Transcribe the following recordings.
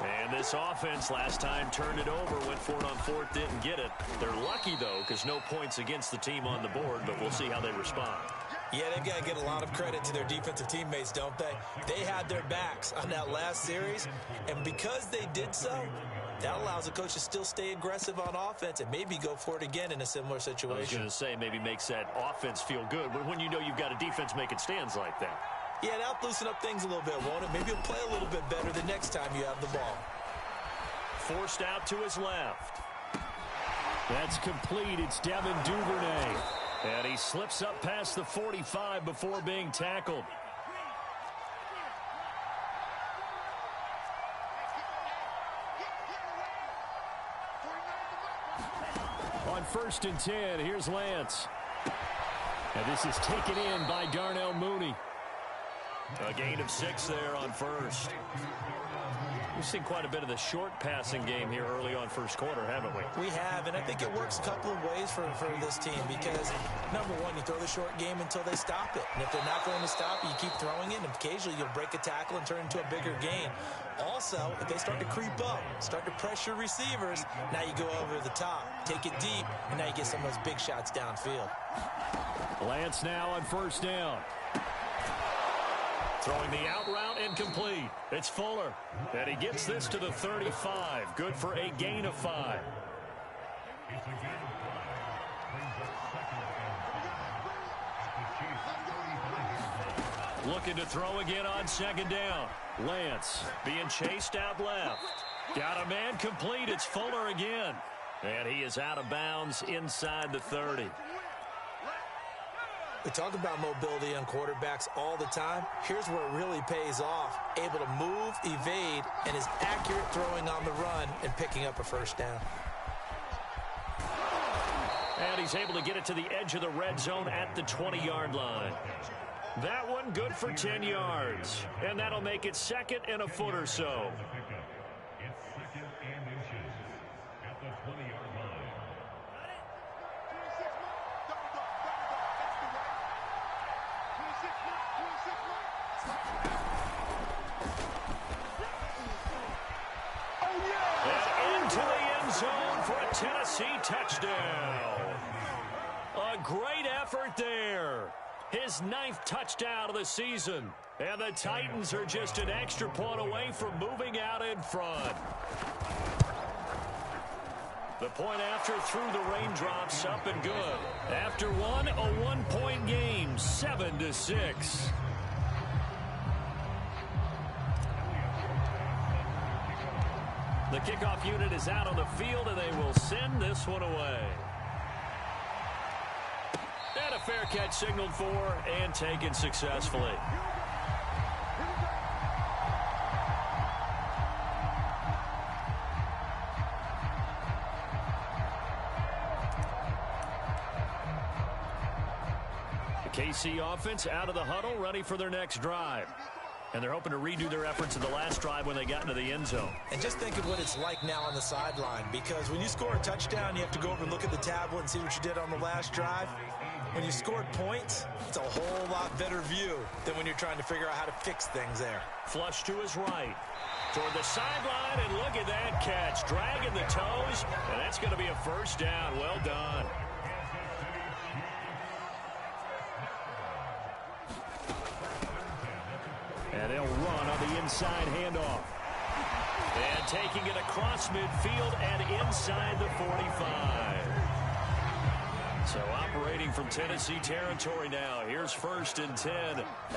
And this offense last time turned it over, went for it on fourth, didn't get it. They're lucky, though, because no points against the team on the board, but we'll see how they respond. Yeah, they've got to get a lot of credit to their defensive teammates, don't they? They had their backs on that last series, and because they did so, that allows the coach to still stay aggressive on offense and maybe go for it again in a similar situation. I was going to say maybe makes that offense feel good, but when you know you've got a defense making stands like that. Yeah, that'll loosen up things a little bit, won't it? Maybe he'll play a little bit better the next time you have the ball. Forced out to his left. That's complete. It's Devin Duvernay. And he slips up past the 45 before being tackled. On 1st and 10, here's Lance. And this is taken in by Darnell Mooney. A gain of 6 there on first. We've seen quite a bit of the short passing game here early on first quarter, haven't we? We have, and I think it works a couple of ways for this team because, number one, you throw the short game until they stop it. And if they're not going to stop it, you keep throwing it, and occasionally you'll break a tackle and turn it into a bigger gain. Also, if they start to creep up, start to pressure receivers, now you go over the top, take it deep, and now you get some of those big shots downfield. Lance now on 1st down. Throwing the out route incomplete. It's Fuller. And he gets this to the 35. Good for a gain of 5. Looking to throw again on 2nd down. Lance being chased out left. Got a man complete. It's Fuller again. And he is out of bounds inside the 30. We talk about mobility on quarterbacks all the time. Here's where it really pays off. Able to move, evade, and is accurate throwing on the run and picking up a 1st down. And he's able to get it to the edge of the red zone at the 20-yard line. That one good for 10 yards. And that'll make it 2nd and a foot or so. Tennessee touchdown. A great effort there. His 9th touchdown of the season. And the Titans are just an extra point away from moving out in front. The point after through the raindrops, up and good. After one, a 1-point game, 7-6. The kickoff unit is out on the field, and they will send this one away. And a fair catch signaled for and taken successfully. The KC offense out of the huddle, ready for their next drive. And they're hoping to redo their efforts in the last drive when they got into the end zone. And just think of what it's like now on the sideline, because when you score a touchdown, you have to go over and look at the tablet and see what you did on the last drive. When you scored points, it's a whole lot better view than when you're trying to figure out how to fix things there. Flush to his right. Toward the sideline, and look at that catch. Dragging the toes, and that's going to be a 1st down. Well done. And they'll run on the inside handoff. And taking it across midfield and inside the 45. So operating from Tennessee territory now. Here's 1st and 10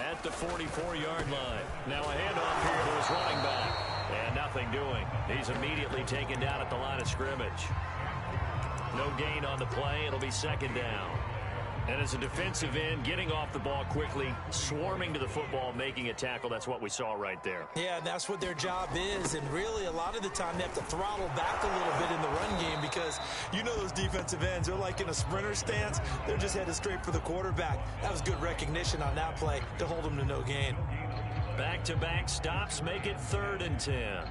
at the 44-yard line. Now a handoff here to his running back. And nothing doing. He's immediately taken down at the line of scrimmage. No gain on the play. It'll be 2nd down. And as a defensive end, getting off the ball quickly, swarming to the football, making a tackle, that's what we saw right there. Yeah, and that's what their job is. And really, a lot of the time, they have to throttle back a little bit in the run game because you know those defensive ends, they're like in a sprinter stance. They're just headed straight for the quarterback. That was good recognition on that play to hold them to no gain. Back-to-back stops make it 3rd and 10.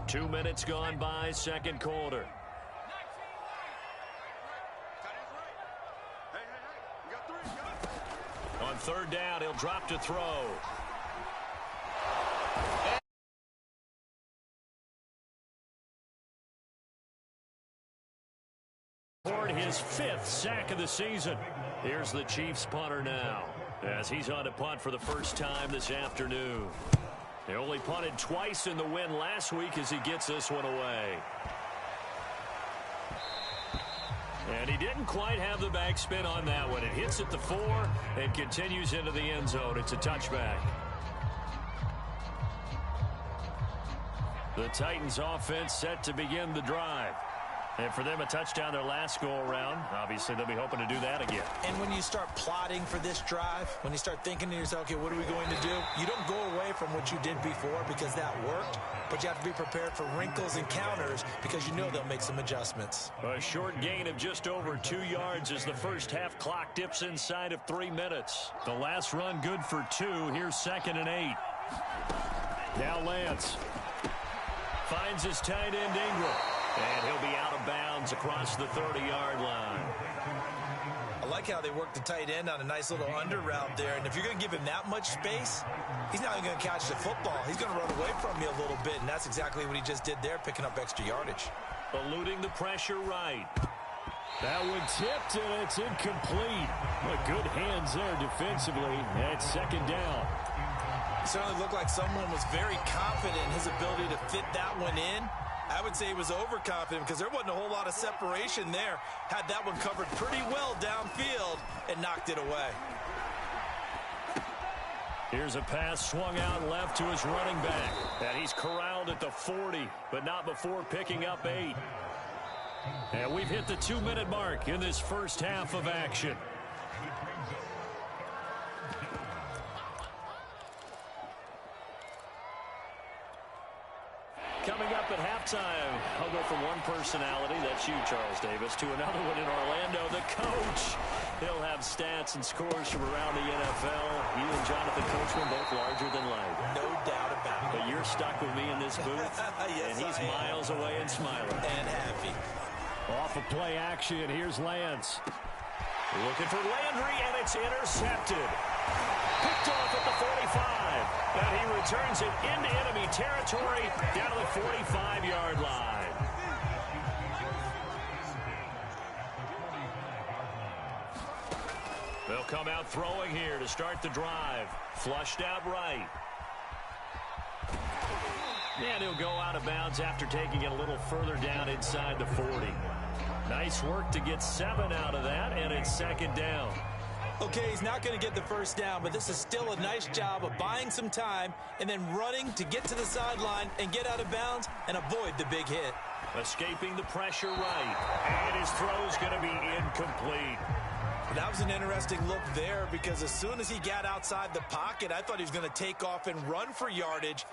2 minutes gone by, 2nd quarter. On 3rd down, he'll drop to throw. his 5th sack of the season. Here's the Chiefs punter now, as he's on to punt for the first time this afternoon. They only punted twice in the win last week as he gets this one away. And he didn't quite have the backspin on that one. It hits at the 4 and continues into the end zone. It's a touchback. The Titans offense set to begin the drive. And for them, a touchdown their last go-around. Obviously, they'll be hoping to do that again. And when you start plotting for this drive, when you start thinking to yourself, okay, what are we going to do? You don't go away from what you did before because that worked, but you have to be prepared for wrinkles and counters because you know they'll make some adjustments. A short gain of just over 2 yards as the first half clock dips inside of 3 minutes. The last run good for 2. Here's 2nd and 8. Now Lance finds his tight end Ingram. And he'll be out of bounds across the 30-yard line. I like how they work the tight end on a nice little under route there. And if you're going to give him that much space, he's not even going to catch the football. He's going to run away from you a little bit, and that's exactly what he just did there, picking up extra yardage. Eluding the pressure right. That one tipped, and it's incomplete. But good hands there defensively. That's 2nd down. It certainly looked like someone was very confident in his ability to fit that one in. I would say he was overconfident because there wasn't a whole lot of separation there. Had that one covered pretty well downfield and knocked it away. Here's a pass swung out left to his running back. And he's corralled at the 40, but not before picking up 8. And we've hit the 2-minute mark in this first half of action. Coming up at halftime, I'll go from one personality, that's you, Charles Davis, to another one in Orlando, the coach. He'll have stats and scores from around the NFL. You and Jonathan Coachman both larger than life. No doubt about it. But you're stuck with me in this booth, yes, and he's miles away and smiling. And happy. Off of play action, here's Lance. Looking for Landry, and it's intercepted. Picked off at the 45. And he returns it into enemy territory down to the 45-yard line. They'll come out throwing here to start the drive. Flushed out right. And he'll go out of bounds after taking it a little further down inside the 40. Nice work to get 7 out of that, and it's 2nd down. Okay, he's not going to get the first down, but this is still a nice job of buying some time and then running to get to the sideline and get out of bounds and avoid the big hit. Escaping the pressure right, and his throw's going to be incomplete. That was an interesting look there because as soon as he got outside the pocket, I thought he was going to take off and run for yardage.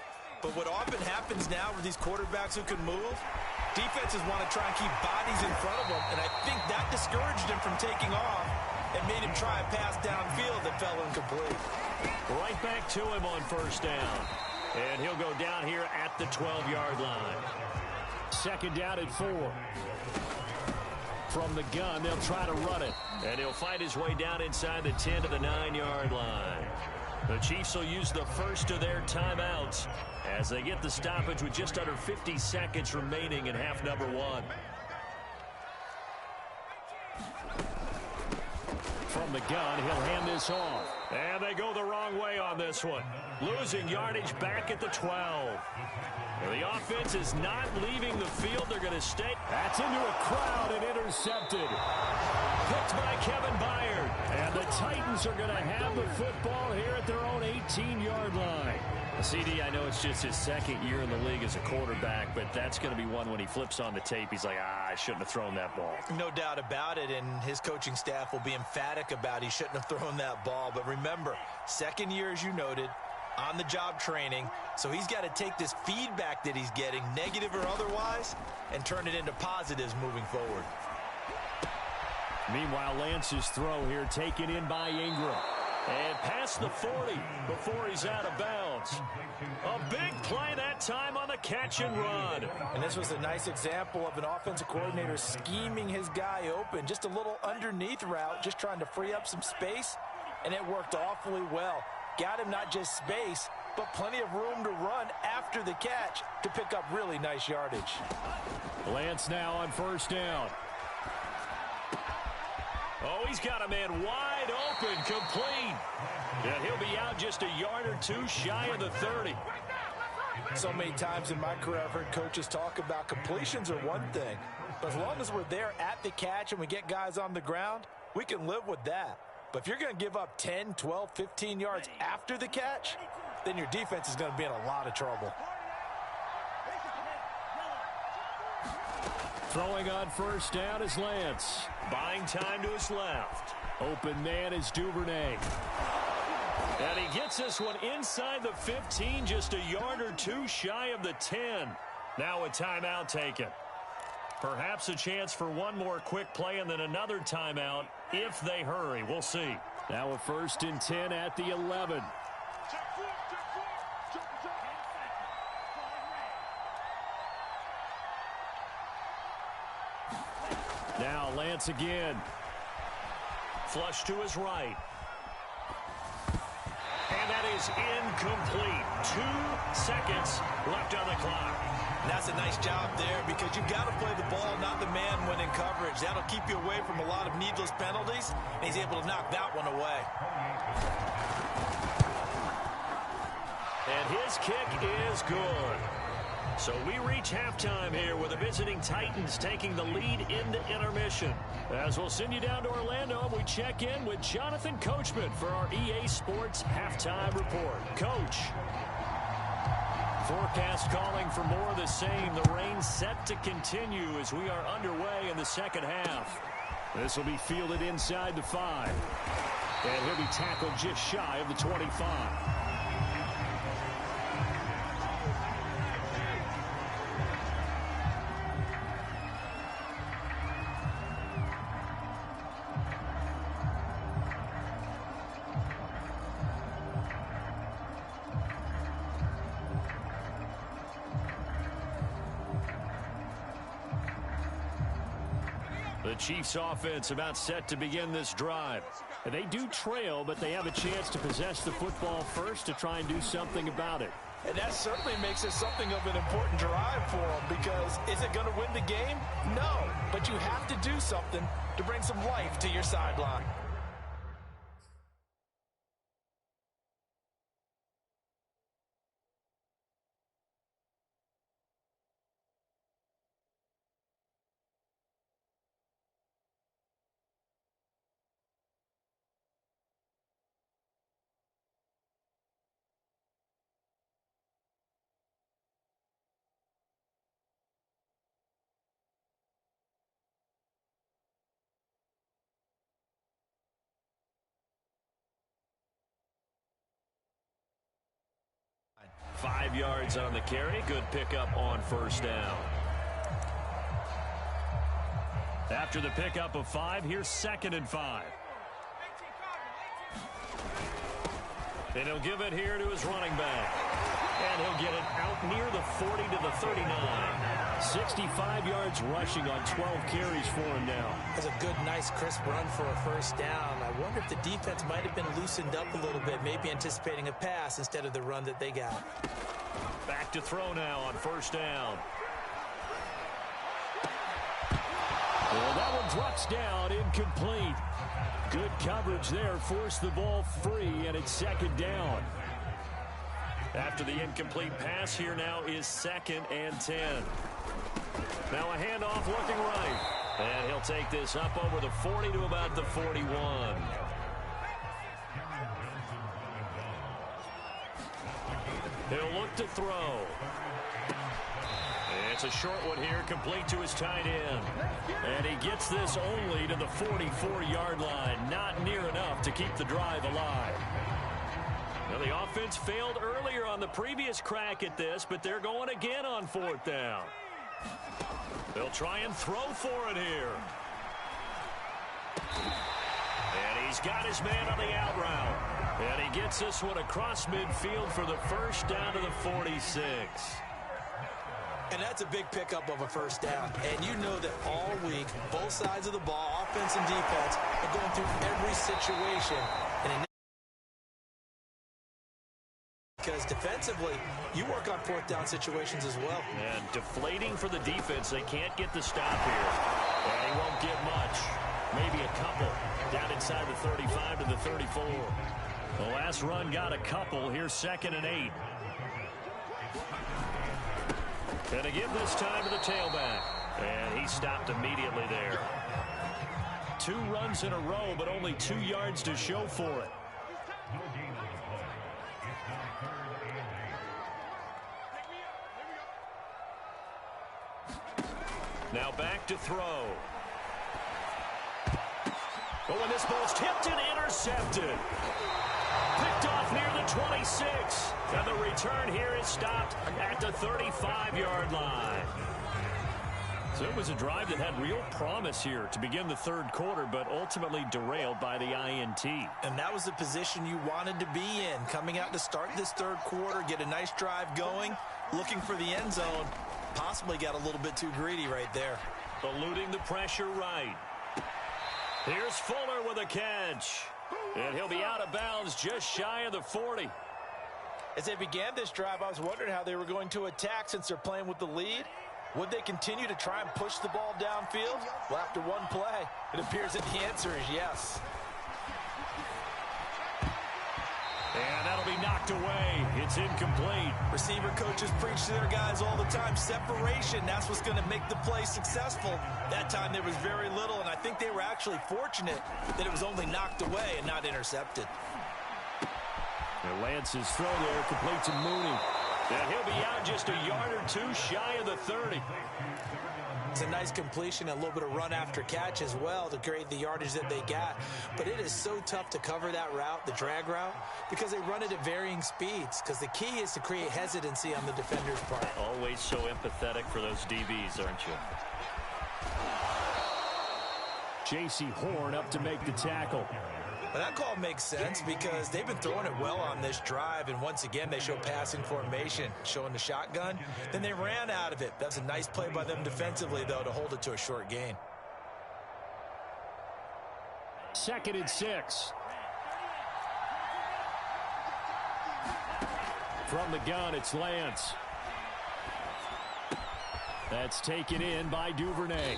But what often happens now with these quarterbacks who can move, defenses want to try and keep bodies in front of them, and I think that discouraged him from taking off and made him try a pass downfield that fell incomplete. Right back to him on first down. And he'll go down here at the 12-yard line. 2nd down at 4. From the gun, they'll try to run it. And he'll find his way down inside the 10 to the 9-yard line. The Chiefs will use the first of their timeouts as they get the stoppage with just under 50 seconds remaining in half number 1. From the gun, he'll hand this off. And they go the wrong way on this one. Losing yardage back at the 12. And the offense is not leaving the field. They're going to stay. That's into a crowd and intercepted. Picked by Kevin Byard. And the Titans are going to have the football here at their own 18-yard line. CD, I know it's just his 2nd year in the league as a quarterback, but that's going to be one when he flips on the tape. He's like, I shouldn't have thrown that ball. No doubt about it, and his coaching staff will be emphatic about he shouldn't have thrown that ball. But remember, 2nd year, as you noted, on-the-job training, so he's got to take this feedback that he's getting, negative or otherwise, and turn it into positives moving forward. Meanwhile, Lance's throw here taken in by Ingram. And past the 40 before he's out of bounds. A big play that time on the catch and run. And this was a nice example of an offensive coordinator scheming his guy open. Just a little underneath route, just trying to free up some space, and it worked awfully well. Got him not just space, but plenty of room to run after the catch to pick up really nice yardage. Lance now on first down. Oh, he's got a man wide open, complete. And he'll be out just a yard or two shy of the 30. So many times in my career, I've heard coaches talk about completions are one thing. But as long as we're there at the catch and we get guys on the ground, we can live with that. But if you're going to give up 10, 12, 15 yards after the catch, then your defense is going to be in a lot of trouble. Throwing on first down is Lance. Buying time to his left. Open man is Duvernay. And he gets this one inside the 15, just a yard or two shy of the 10. Now a timeout taken. Perhaps a chance for one more quick play and then another timeout if they hurry. We'll see. Now a 1st and 10 at the 11. Now Lance again. Flush to his right. And that is incomplete. 2 seconds left on the clock. And that's a nice job there because you've got to play the ball, not the man when in coverage. That'll keep you away from a lot of needless penalties, and he's able to knock that one away. And his kick is good. So we reach halftime here with the visiting Titans taking the lead into intermission. As we'll send you down to Orlando, we check in with Jonathan Coachman for our EA Sports Halftime Report. Coach. Forecast calling for more of the same. The rain set to continue as we are underway in the second half. This will be fielded inside the 5. And he'll be tackled just shy of the 25. The Chiefs offense about set to begin this drive. And they do trail, but they have a chance to possess the football first to try and do something about it. And that certainly makes it something of an important drive for them because is it going to win the game? No, but you have to do something to bring some life to your sideline. Five yards on the carry. Good pickup on first down. After the pickup of 5, here's 2nd and 5. And he'll give it here to his running back. And he'll get it out near the 40 to the 39. 65 yards rushing on 12 carries for him now. That's a good, nice, crisp run for a first down. I wonder if the defense might have been loosened up a little bit, maybe anticipating a pass instead of the run that they got. Back to throw now on first down. Well, that one drops down, incomplete. Good coverage there, forced the ball free, and it's 2nd down. After the incomplete pass, here now is 2nd and 10. Now a handoff looking right. And he'll take this up over the 40 to about the 41. He'll look to throw. It's a short one here, complete to his tight end. And he gets this only to the 44-yard line. Not near enough to keep the drive alive. Well, the offense failed earlier on the previous crack at this, but they're going again on 4th down. They'll try and throw for it here. And he's got his man on the out route. And he gets this one across midfield for the first down to the 46. And that's a big pickup of a first down. And you know that all week, both sides of the ball, offense and defense, are going through every situation. And because defensively, you work on 4th down situations as well. And deflating for the defense. They can't get the stop here. And he won't get much. maybe a couple. Down inside the 35 to the 34. The last run got a couple. Here's 2nd and 8. Gonna give this time to the tailback. And he stopped immediately there. 2 runs in a row, but only 2 yards to show for it. Now back to throw. Oh, and this ball's tipped and intercepted. Picked off near the 26. And the return here is stopped at the 35-yard line. So it was a drive that had real promise here to begin the 3rd quarter, but ultimately derailed by the INT. And that was the position you wanted to be in. Coming out to start this 3rd quarter, get a nice drive going, looking for the end zone. Possibly got a little bit too greedy right there. Eluding the pressure right. Here's Fuller with a catch. And he'll be out of bounds just shy of the 40. As they began this drive, I was wondering how they were going to attack since they're playing with the lead. Would they continue to try and push the ball downfield? Well, after one play, it appears that the answer is yes. And that'll be knocked away. It's incomplete. Receiver coaches preach to their guys all the time. Separation, that's what's going to make the play successful. That time there was very little, and I think they were actually fortunate that it was only knocked away and not intercepted. And Lance's throw there complete to Mooney. And he'll be out just a yard or 2 shy of the 30. It's a nice completion, a little bit of run after catch as well to create the yardage that they got. But it is so tough to cover that route, the drag route, because they run it at varying speeds. Because the key is to create hesitancy on the defender's part. Always so empathetic for those DBs, aren't you? J.C. Horn up to make the tackle. But that call makes sense because they've been throwing it well on this drive, and once again they show passing formation, showing the shotgun. Then they ran out of it. That's a nice play by them defensively, though, to hold it to a short gain. 2nd and 6. From the gun, it's Lance. That's taken in by Duvernay.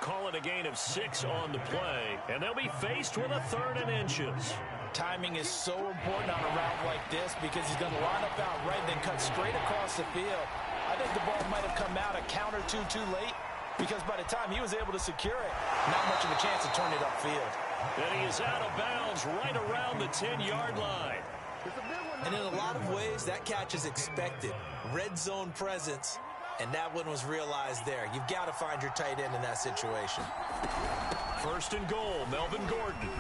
Call it a gain of 6 on the play, and they'll be faced with a 3rd and inches. Timing is so important on a route like this because he's going to line up out right, then cut straight across the field. I think the ball might have come out a count or two too late because by the time he was able to secure it, not much of a chance to turn it upfield. And he is out of bounds right around the 10-yard line. And in a lot of ways, that catch is expected. Red zone presence. And that one was realized there. You've got to find your tight end in that situation. 1st and goal, Melvin Gordon.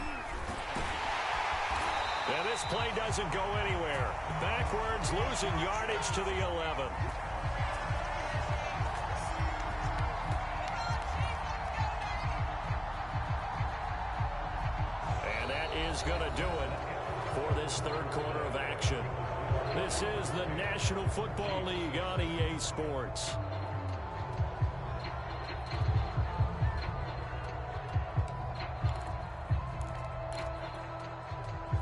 And this play doesn't go anywhere. Backwards, losing yardage to the 11. And that is going to do it for this 3rd quarter of action. This is the National Football League on EA Sports.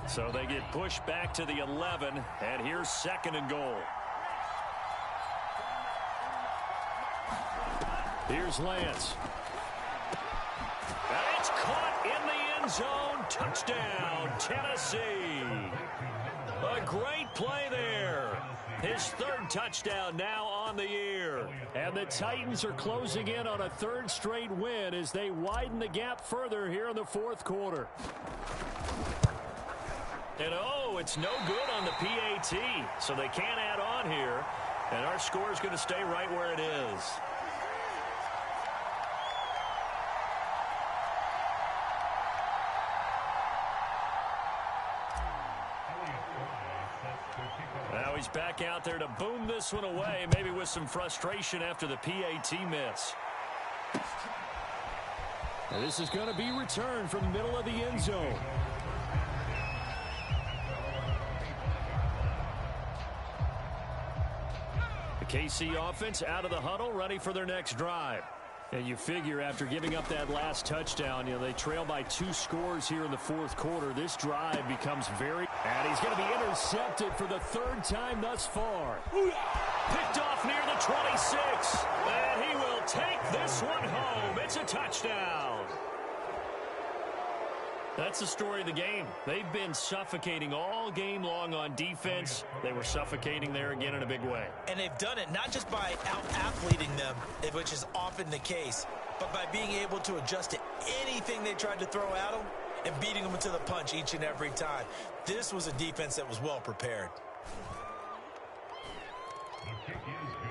So they get pushed back to the 11, and here's 2nd and goal. Here's Lance. And it's caught in the end zone. Touchdown, Tennessee. A great play there. His 3rd touchdown now on the year. And the Titans are closing in on a 3rd straight win as they widen the gap further here in the 4th quarter. And oh, it's no good on the PAT, so they can't add on here. And our score is going to stay right where it is. Now he's back out there to boom this one away, maybe with some frustration after the PAT miss. And this is going to be returned from the middle of the end zone. The KC offense out of the huddle, ready for their next drive. And you figure after giving up that last touchdown, they trail by 2 scores here in the 4th quarter. This drive becomes very... And he's going to be intercepted for the 3rd time thus far. Picked off near the 26. And he will take this one home. It's a touchdown. That's the story of the game. They've been suffocating all game long on defense. They were suffocating there again in a big way. And they've done it not just by out-athleting them, which is often the case, but by being able to adjust to anything they tried to throw at them and beating them to the punch each and every time. This was a defense that was well prepared. The kick is